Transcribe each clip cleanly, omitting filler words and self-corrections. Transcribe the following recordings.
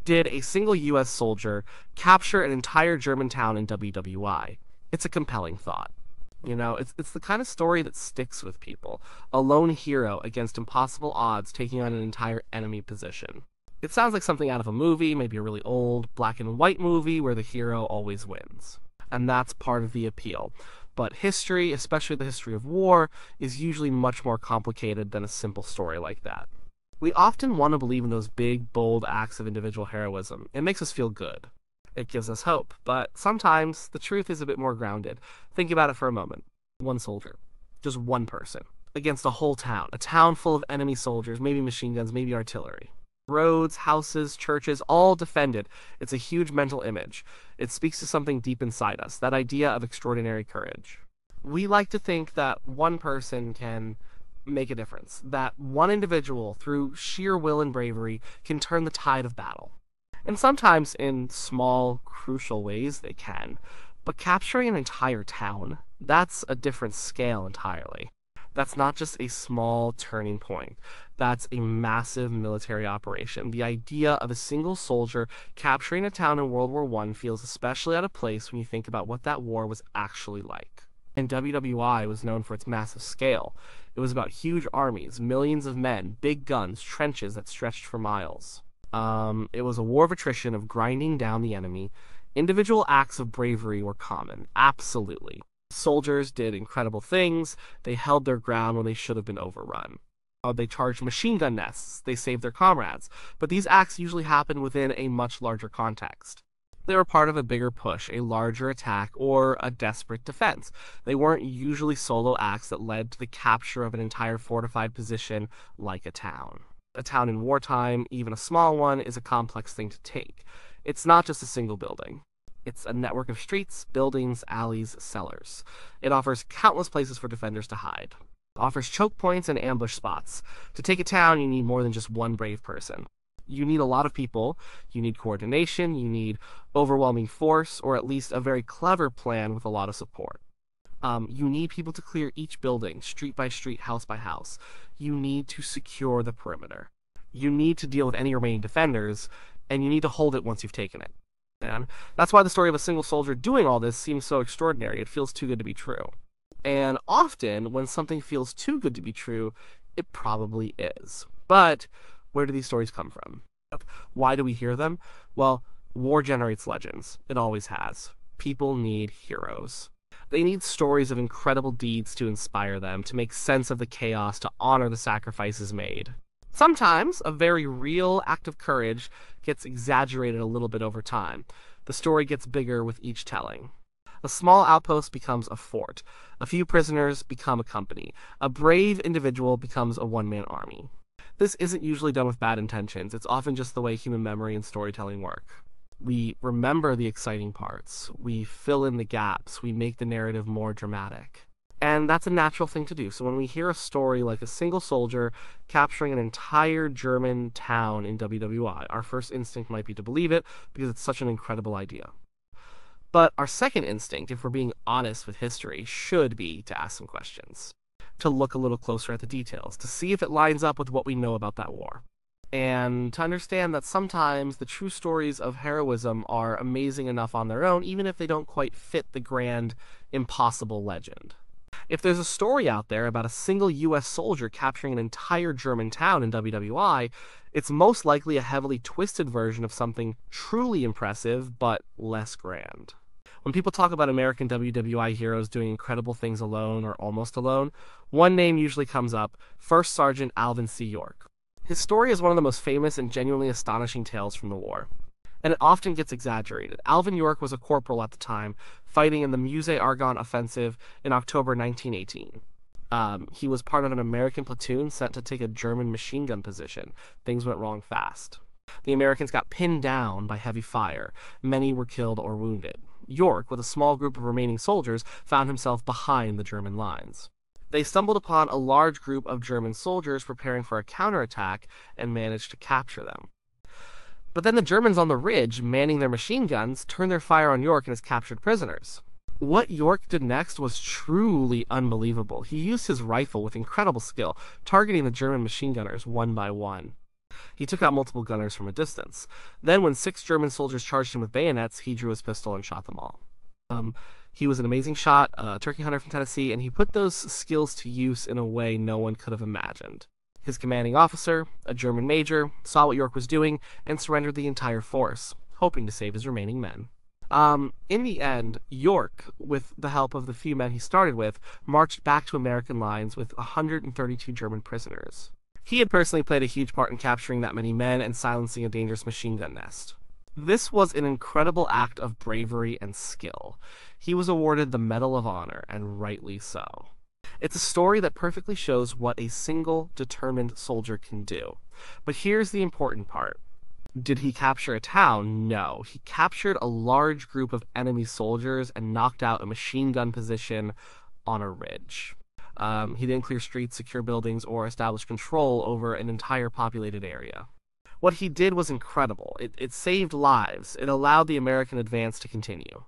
Did a single US soldier capture an entire German town in WWI? It's a compelling thought. It's the kind of story that sticks with people. A lone hero against impossible odds taking on an entire enemy position. It sounds like something out of a movie, maybe a really old black and white movie where the hero always wins. And that's part of the appeal. But history, especially the history of war, is usually much more complicated than a simple story like that. We often want to believe in those big, bold acts of individual heroism. It makes us feel good. It gives us hope. But sometimes the truth is a bit more grounded. Think about it for a moment. One soldier, just one person, against a whole town, a town full of enemy soldiers, maybe machine guns, maybe artillery. Roads, houses, churches, all defended. It's a huge mental image. It speaks to something deep inside us, that idea of extraordinary courage. We like to think that one person can make a difference, that one individual, through sheer will and bravery, can turn the tide of battle. And sometimes in small, crucial ways they can. But capturing an entire town, that's a different scale entirely. That's not just a small turning point. That's a massive military operation. The idea of a single soldier capturing a town in World War I feels especially out of place when you think about what that war was actually like. And WWI was known for its massive scale. It was about huge armies, millions of men, big guns, trenches that stretched for miles. It was a war of attrition, of grinding down the enemy. Individual acts of bravery were common, absolutely. Soldiers did incredible things. They held their ground when they should have been overrun. They charged machine gun nests. They saved their comrades. But these acts usually happened within a much larger context. They were part of a bigger push, a larger attack, or a desperate defense. They weren't usually solo acts that led to the capture of an entire fortified position like a town. A town in wartime, even a small one, is a complex thing to take. It's not just a single building. It's a network of streets, buildings, alleys, cellars. It offers countless places for defenders to hide. It offers choke points and ambush spots. To take a town, you need more than just one brave person. You need a lot of people. You need coordination. You need overwhelming force, or at least a very clever plan with a lot of support. You need people to clear each building, street by street, house by house. You need to secure the perimeter. You need to deal with any remaining defenders, and you need to hold it once you've taken it. And that's why the story of a single soldier doing all this seems so extraordinary. It feels too good to be true. And often, when something feels too good to be true, it probably is. But where do these stories come from? Why do we hear them? Well, war generates legends. It always has. People need heroes. They need stories of incredible deeds to inspire them, to make sense of the chaos, to honor the sacrifices made. Sometimes, a very real act of courage gets exaggerated a little bit over time. The story gets bigger with each telling. A small outpost becomes a fort. A few prisoners become a company. A brave individual becomes a one-man army. This isn't usually done with bad intentions. It's often just the way human memory and storytelling work. We remember the exciting parts. We fill in the gaps. We make the narrative more dramatic. And that's a natural thing to do. So when we hear a story like a single soldier capturing an entire German town in WWI, our first instinct might be to believe it because it's such an incredible idea. But our second instinct, if we're being honest with history, should be to ask some questions, to look a little closer at the details, to see if it lines up with what we know about that war. And to understand that sometimes the true stories of heroism are amazing enough on their own, even if they don't quite fit the grand, impossible legend. If there's a story out there about a single US soldier capturing an entire German town in WWI, it's most likely a heavily twisted version of something truly impressive, but less grand. When people talk about American WWI heroes doing incredible things alone or almost alone, one name usually comes up: First Sergeant Alvin York. His story is one of the most famous and genuinely astonishing tales from the war, and it often gets exaggerated. Alvin York was a corporal at the time, fighting in the Meuse-Argonne offensive in October 1918. He was part of an American platoon sent to take a German machine gun position. Things went wrong fast. The Americans got pinned down by heavy fire. Many were killed or wounded. York, with a small group of remaining soldiers, found himself behind the German lines. They stumbled upon a large group of German soldiers preparing for a counterattack and managed to capture them. But then the Germans on the ridge, manning their machine guns, turned their fire on York and his captured prisoners. What York did next was truly unbelievable. He used his rifle with incredible skill, targeting the German machine gunners one by one. He took out multiple gunners from a distance. Then, when 6 German soldiers charged him with bayonets, he drew his pistol and shot them all. Um, he was an amazing shot, a turkey hunter from Tennessee, and he put those skills to use in a way no one could have imagined. His commanding officer, a German major, saw what York was doing and surrendered the entire force, hoping to save his remaining men. In the end, York, with the help of the few men he started with, marched back to American lines with 132 German prisoners. He had personally played a huge part in capturing that many men and silencing a dangerous machine gun nest. This was an incredible act of bravery and skill. He was awarded the Medal of Honor, and rightly so. It's a story that perfectly shows what a single, determined soldier can do. But here's the important part. Did he capture a town? No. He captured a large group of enemy soldiers and knocked out a machine gun position on a ridge. He didn't clear streets, secure buildings, or establish control over an entire populated area. What he did was incredible. It saved lives. It allowed the American advance to continue.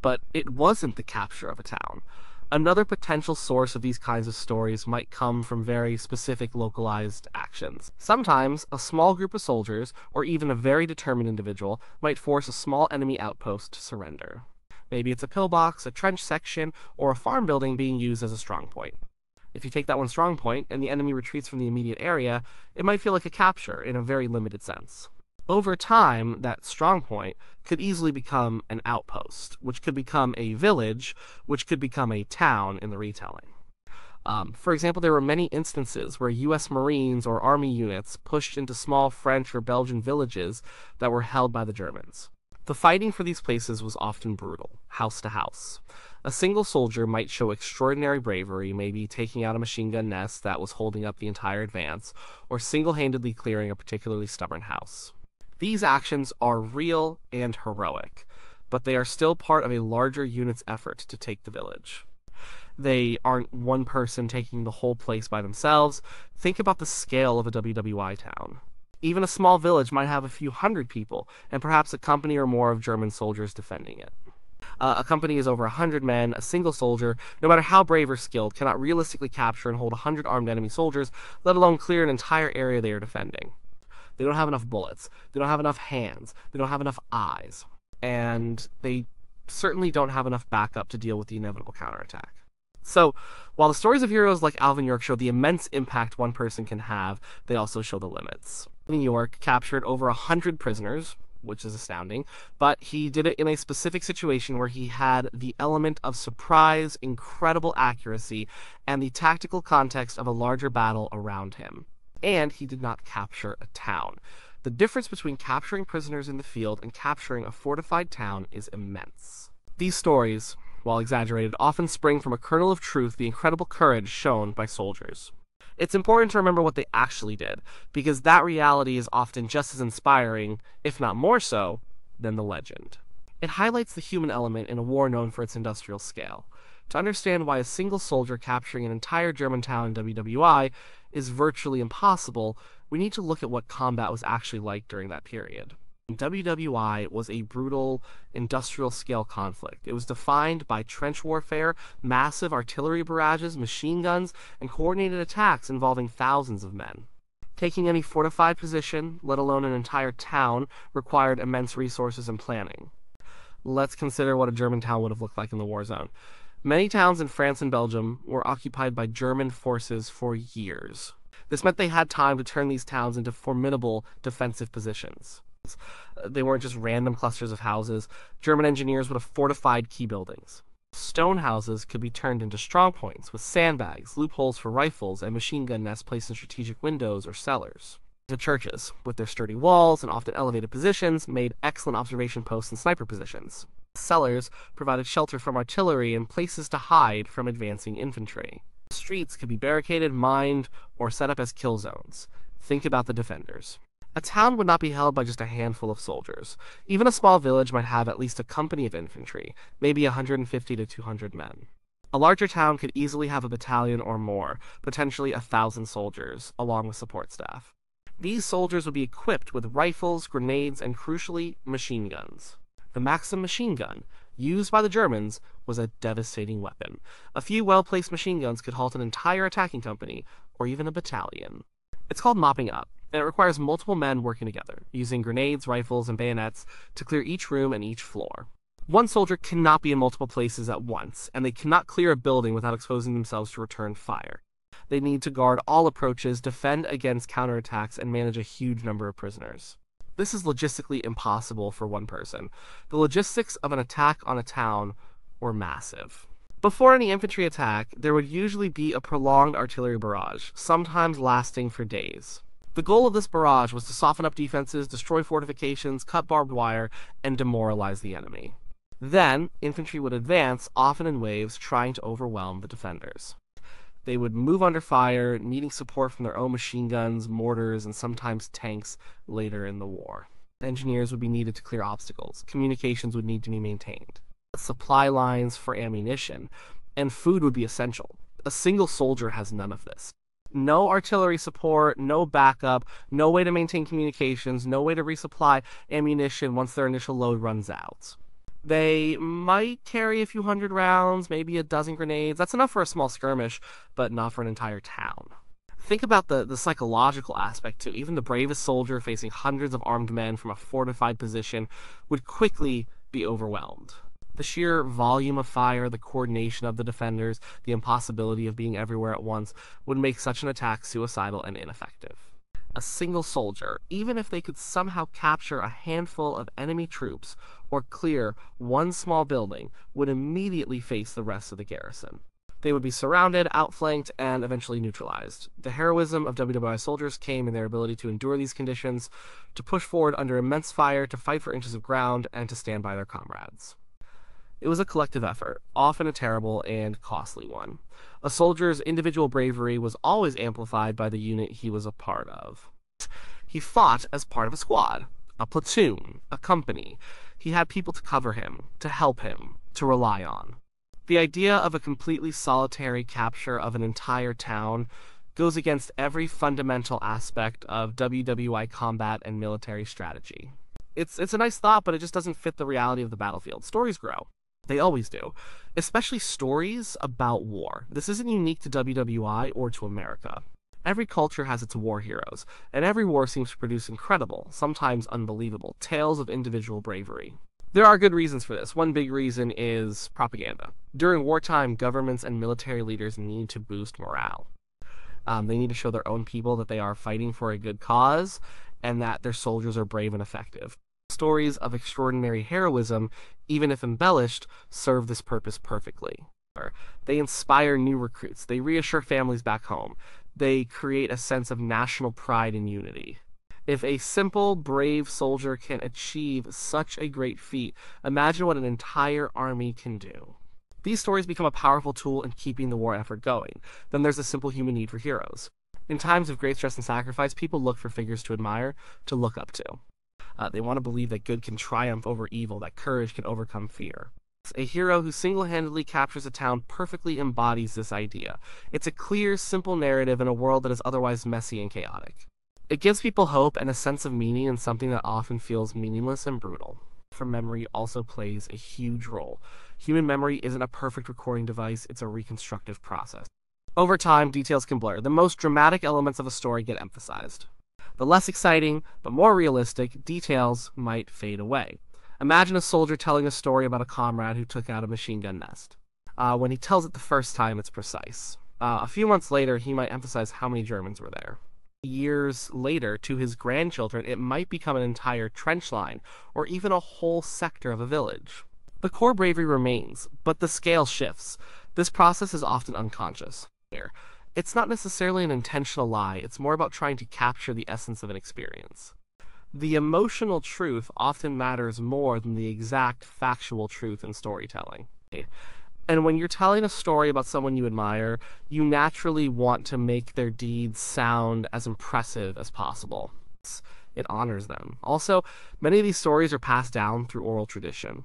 But it wasn't the capture of a town. Another potential source of these kinds of stories might come from very specific localized actions. Sometimes, a small group of soldiers, or even a very determined individual, might force a small enemy outpost to surrender. Maybe it's a pillbox, a trench section, or a farm building being used as a strong point. If you take that one strong point, and the enemy retreats from the immediate area, it might feel like a capture in a very limited sense. Over time, that strong point could easily become an outpost, which could become a village, which could become a town in the retelling. For example, there were many instances where U.S. Marines or Army units pushed into small French or Belgian villages that were held by the Germans. The fighting for these places was often brutal, house to house. A single soldier might show extraordinary bravery, maybe taking out a machine gun nest that was holding up the entire advance, or single-handedly clearing a particularly stubborn house. These actions are real and heroic, but they are still part of a larger unit's effort to take the village. They aren't one person taking the whole place by themselves. Think about the scale of a WWI town. Even a small village might have a few hundred people, and perhaps a company or more of German soldiers defending it. A company is over 100 men. A single soldier, no matter how brave or skilled, cannot realistically capture and hold 100 armed enemy soldiers, let alone clear an entire area they are defending. They don't have enough bullets. They don't have enough hands. They don't have enough eyes. And they certainly don't have enough backup to deal with the inevitable counterattack. So, while the stories of heroes like Alvin York show the immense impact one person can have, they also show the limits. Alvin York captured over 100 prisoners, which is astounding, but he did it in a specific situation where he had the element of surprise, incredible accuracy, and the tactical context of a larger battle around him. And he did not capture a town. The difference between capturing prisoners in the field and capturing a fortified town is immense. These stories, while exaggerated, often spring from a kernel of truth, the incredible courage shown by soldiers. It's important to remember what they actually did, because that reality is often just as inspiring, if not more so, than the legend. It highlights the human element in a war known for its industrial scale. To understand why a single soldier capturing an entire German town in WWI is virtually impossible, we need to look at what combat was actually like during that period. WWI was a brutal industrial-scale conflict. It was defined by trench warfare, massive artillery barrages, machine guns, and coordinated attacks involving thousands of men. Taking any fortified position, let alone an entire town, required immense resources and planning. Let's consider what a German town would have looked like in the war zone. Many towns in France and Belgium were occupied by German forces for years. This meant they had time to turn these towns into formidable defensive positions. They weren't just random clusters of houses. German engineers would have fortified key buildings. Stone houses could be turned into strongpoints with sandbags, loopholes for rifles, and machine gun nests placed in strategic windows or cellars. The churches, with their sturdy walls and often elevated positions, made excellent observation posts and sniper positions. Cellars provided shelter from artillery and places to hide from advancing infantry. Streets could be barricaded, mined, or set up as kill zones. Think about the defenders. A town would not be held by just a handful of soldiers. Even a small village might have at least a company of infantry, maybe 150 to 200 men. A larger town could easily have a battalion or more, potentially 1,000 soldiers, along with support staff. These soldiers would be equipped with rifles, grenades, and crucially, machine guns. The Maxim machine gun, used by the Germans, was a devastating weapon. A few well-placed machine guns could halt an entire attacking company, or even a battalion. It's called mopping up. and it requires multiple men working together, using grenades, rifles, and bayonets to clear each room and each floor. One soldier cannot be in multiple places at once, and they cannot clear a building without exposing themselves to return fire. They need to guard all approaches, defend against counterattacks, and manage a huge number of prisoners. This is logistically impossible for one person. The logistics of an attack on a town were massive. Before any infantry attack, there would usually be a prolonged artillery barrage, sometimes lasting for days. The goal of this barrage was to soften up defenses, destroy fortifications, cut barbed wire, and demoralize the enemy. Then, infantry would advance, often in waves, trying to overwhelm the defenders. They would move under fire, needing support from their own machine guns, mortars, and sometimes tanks later in the war. Engineers would be needed to clear obstacles. Communications would need to be maintained. Supply lines for ammunition, and food would be essential. A single soldier has none of this. No artillery support, no backup, no way to maintain communications, no way to resupply ammunition once their initial load runs out. They might carry a few hundred rounds, maybe a dozen grenades. That's enough for a small skirmish, but not for an entire town. Think about the psychological aspect, too. Even the bravest soldier facing hundreds of armed men from a fortified position would quickly be overwhelmed. The sheer volume of fire, the coordination of the defenders, the impossibility of being everywhere at once would make such an attack suicidal and ineffective. A single soldier, even if they could somehow capture a handful of enemy troops or clear one small building, would immediately face the rest of the garrison. They would be surrounded, outflanked, and eventually neutralized. The heroism of WWI soldiers came in their ability to endure these conditions, to push forward under immense fire, to fight for inches of ground, and to stand by their comrades. It was a collective effort, often a terrible and costly one. A soldier's individual bravery was always amplified by the unit he was a part of. He fought as part of a squad, a platoon, a company. He had people to cover him, to help him, to rely on. The idea of a completely solitary capture of an entire town goes against every fundamental aspect of WWI combat and military strategy. It's a nice thought, but it just doesn't fit the reality of the battlefield. Stories grow. They always do. Especially stories about war. This isn't unique to WWI or to America. Every culture has its war heroes, and every war seems to produce incredible, sometimes unbelievable, tales of individual bravery. There are good reasons for this. One big reason is propaganda. During wartime, governments and military leaders need to boost morale. They need to show their own people that they are fighting for a good cause, and that their soldiers are brave and effective. Stories of extraordinary heroism, even if embellished, serve this purpose perfectly. They inspire new recruits. They reassure families back home. They create a sense of national pride and unity. If a simple, brave soldier can achieve such a great feat, imagine what an entire army can do. These stories become a powerful tool in keeping the war effort going. Then there's a simple human need for heroes. In times of great stress and sacrifice, people look for figures to admire, to look up to. They want to believe that good can triumph over evil, that courage can overcome fear. A hero who single-handedly captures a town perfectly embodies this idea. It's a clear, simple narrative in a world that is otherwise messy and chaotic. It gives people hope and a sense of meaning in something that often feels meaningless and brutal. From memory also plays a huge role. Human memory isn't a perfect recording device, it's a reconstructive process. Over time, details can blur. The most dramatic elements of a story get emphasized. The less exciting, but more realistic, details might fade away. Imagine a soldier telling a story about a comrade who took out a machine gun nest. When he tells it the first time, it's precise. A few months later, he might emphasize how many Germans were there. Years later, to his grandchildren, it might become an entire trench line, or even a whole sector of a village. The core bravery remains, but the scale shifts. This process is often unconscious. It's not necessarily an intentional lie, it's more about trying to capture the essence of an experience. The emotional truth often matters more than the exact factual truth in storytelling. And when you're telling a story about someone you admire, you naturally want to make their deeds sound as impressive as possible. It honors them. Also, many of these stories are passed down through oral tradition.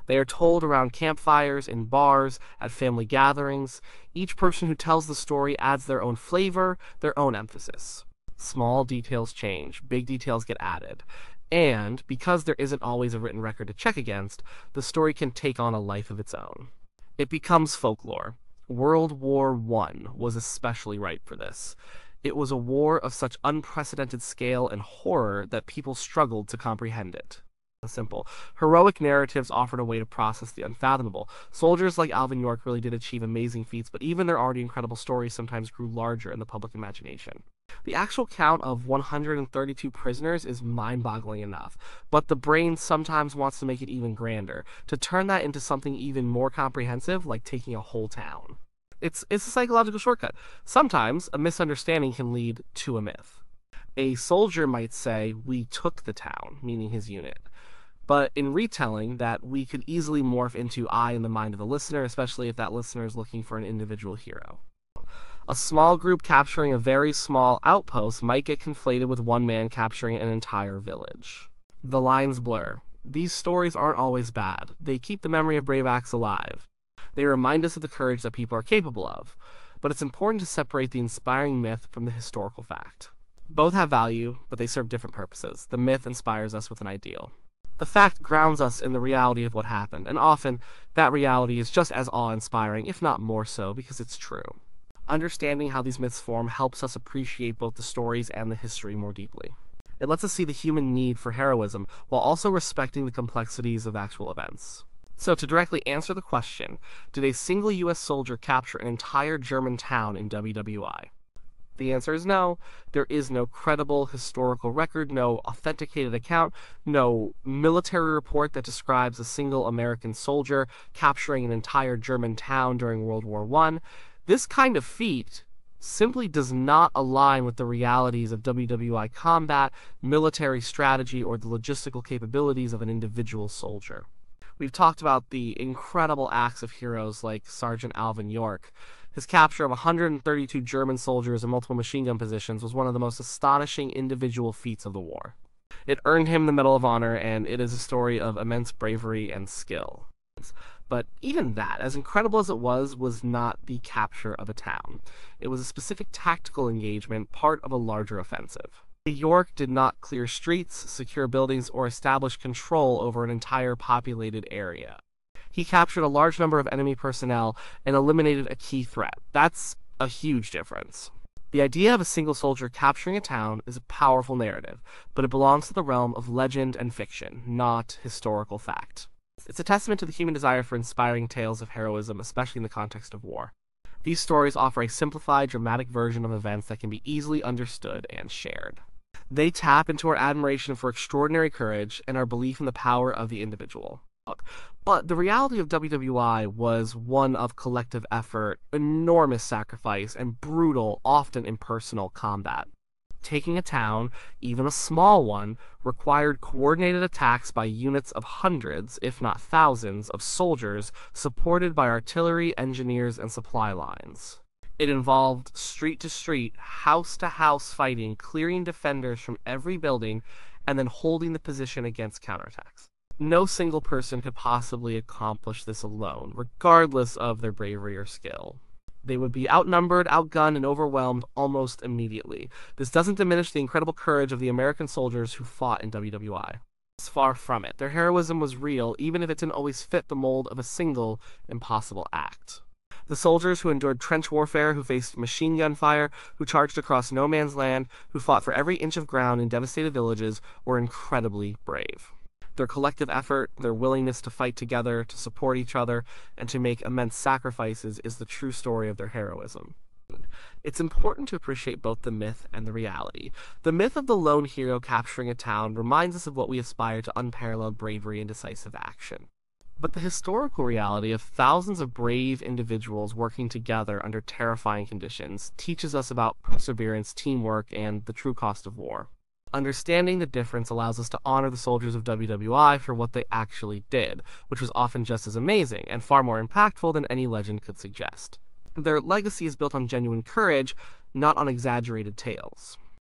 They are told around campfires, in bars, at family gatherings. Each person who tells the story adds their own flavor, their own emphasis. Small details change, big details get added. And, because there isn't always a written record to check against, the story can take on a life of its own. It becomes folklore. World War I was especially ripe for this. It was a war of such unprecedented scale and horror that people struggled to comprehend it. Simple. Heroic narratives offered a way to process the unfathomable. Soldiers like Alvin York really did achieve amazing feats, but even their already incredible stories sometimes grew larger in the public imagination. The actual count of 132 prisoners is mind-boggling enough, but the brain sometimes wants to make it even grander, to turn that into something even more comprehensive, like taking a whole town. It's a psychological shortcut. Sometimes a misunderstanding can lead to a myth. A soldier might say, "We took the town," meaning his unit. But in retelling, that we could easily morph into "I" in the mind of the listener, especially if that listener is looking for an individual hero. A small group capturing a very small outpost might get conflated with one man capturing an entire village. The lines blur. These stories aren't always bad. They keep the memory of brave acts alive. They remind us of the courage that people are capable of. But it's important to separate the inspiring myth from the historical fact. Both have value, but they serve different purposes. The myth inspires us with an ideal. The fact grounds us in the reality of what happened, and often that reality is just as awe-inspiring, if not more so, because it's true. Understanding how these myths form helps us appreciate both the stories and the history more deeply. It lets us see the human need for heroism, while also respecting the complexities of actual events. So, to directly answer the question, did a single US soldier capture an entire German town in WWI? The answer is no. There is no credible historical record, no authenticated account, no military report that describes a single American soldier capturing an entire German town during World War I. This kind of feat simply does not align with the realities of WWI combat, military strategy, or the logistical capabilities of an individual soldier. We've talked about the incredible acts of heroes like Sergeant Alvin York. His capture of 132 German soldiers in multiple machine gun positions was one of the most astonishing individual feats of the war. It earned him the Medal of Honor, and it is a story of immense bravery and skill. But even that, as incredible as it was not the capture of a town. It was a specific tactical engagement, part of a larger offensive. York did not clear streets, secure buildings, or establish control over an entire populated area. He captured a large number of enemy personnel and eliminated a key threat. That's a huge difference. The idea of a single soldier capturing a town is a powerful narrative, but it belongs to the realm of legend and fiction, not historical fact. It's a testament to the human desire for inspiring tales of heroism, especially in the context of war. These stories offer a simplified, dramatic version of events that can be easily understood and shared. They tap into our admiration for extraordinary courage and our belief in the power of the individual. But the reality of WWI was one of collective effort, enormous sacrifice, and brutal, often impersonal combat. Taking a town, even a small one, required coordinated attacks by units of hundreds, if not thousands, of soldiers supported by artillery, engineers, and supply lines. It involved street-to-street, house-to-house fighting, clearing defenders from every building, and then holding the position against counterattacks. No single person could possibly accomplish this alone, regardless of their bravery or skill. They would be outnumbered, outgunned, and overwhelmed almost immediately. This doesn't diminish the incredible courage of the American soldiers who fought in WWI. It's far from it. Their heroism was real, even if it didn't always fit the mold of a single, impossible act. The soldiers who endured trench warfare, who faced machine gun fire, who charged across no man's land, who fought for every inch of ground in devastated villages, were incredibly brave. Their collective effort, their willingness to fight together, to support each other, and to make immense sacrifices is the true story of their heroism. It's important to appreciate both the myth and the reality. The myth of the lone hero capturing a town reminds us of what we aspire to: unparalleled bravery and decisive action. But the historical reality of thousands of brave individuals working together under terrifying conditions teaches us about perseverance, teamwork, and the true cost of war. Understanding the difference allows us to honor the soldiers of WWI for what they actually did, which was often just as amazing and far more impactful than any legend could suggest. Their legacy is built on genuine courage, not on exaggerated tales.